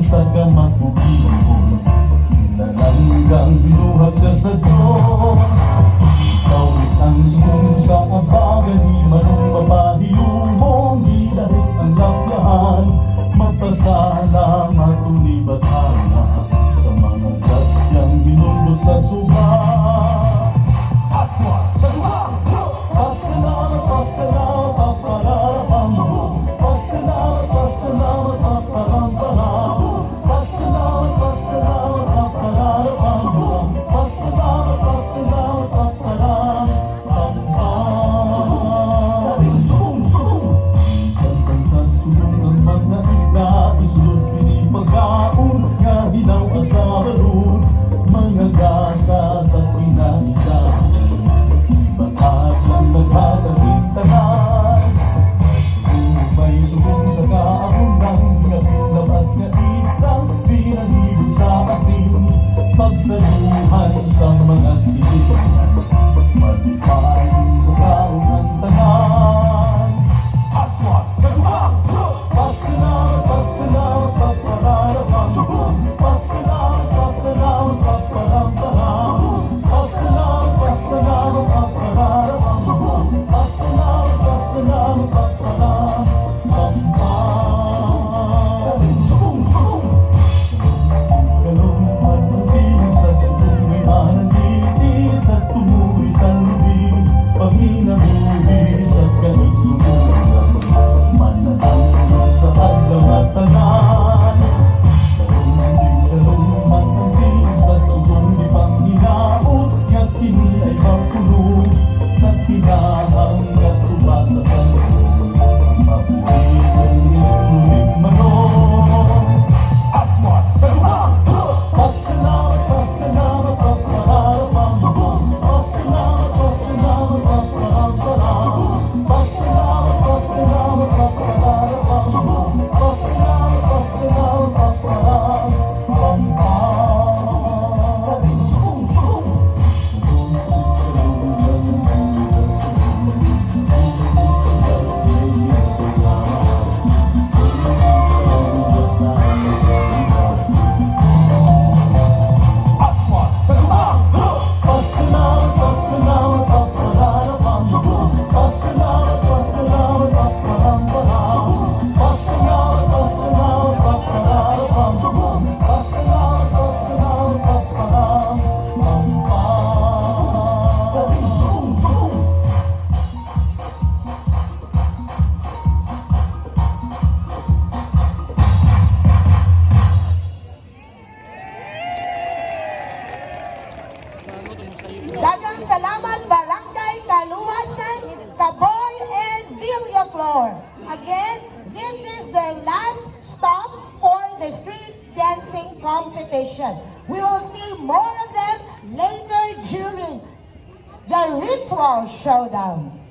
Sa kamakubibong Inalanggang binuhat siya sa Diyos Ikaw ang sumong sa abaga Di manong mapahiyumong Di dahil ang lapihan Magpasalamat unibat hana Sa mga grasyang binulot sa suba At swat sa duha Pasalamat, pasalamat, papararapam Pasalamat, pasalamat, paparamparam Pasalamat, pasalamat, papararapam Pasalamat, pasalamat, paparampam Minsan sa sulong ng mga isda Isulot pinipagkaon Nga hinaw asabarod Mga gasa sa pinanitan Si Bakat lang naghataging tanan May subong sa kaahunang Ngapit labas nga islang Pinahibog sa asin Pagsaluhan sa mga silid Malipay sa kaong ang tanan Aswat sa duhang Pasalamat, pasalamat, papararapam Pasalamat, pasalamat, paparamparam Pasalamat, pasalamat, papararapam Pasalamat, pasalamat, paparampam Galong at mabing sa sulong may mananditis At tumuloy sa lubig Panginabuhi sa kanig sumulan Mananalo sa adlaw at tanan Galong manandig sa sulong di Panginaot Nga't kini ay mapulong sa tinahang katuba sa kanong Mabuhay kong inulit manon Aswat sa duhang Pasalamat, pasalamat, papararapam Pasalamat, pasalamat, paparamparam Pasalamat, pasalamat, papararapam Pasalamat, pasalamat, paparampam Aswat sa duhang Pasalamat, pasalamat, papararapam Pasalamat, pasalamat, paparamparam Pasalamat, pasalamat, papararapam Pasalamat, pasalamat, paparampam Daghang salamat Barangay Kaluwasan, Caboy and Villaflor. Again, this is their last stop for the street dancing competition. We will see more of them later during the ritual showdown.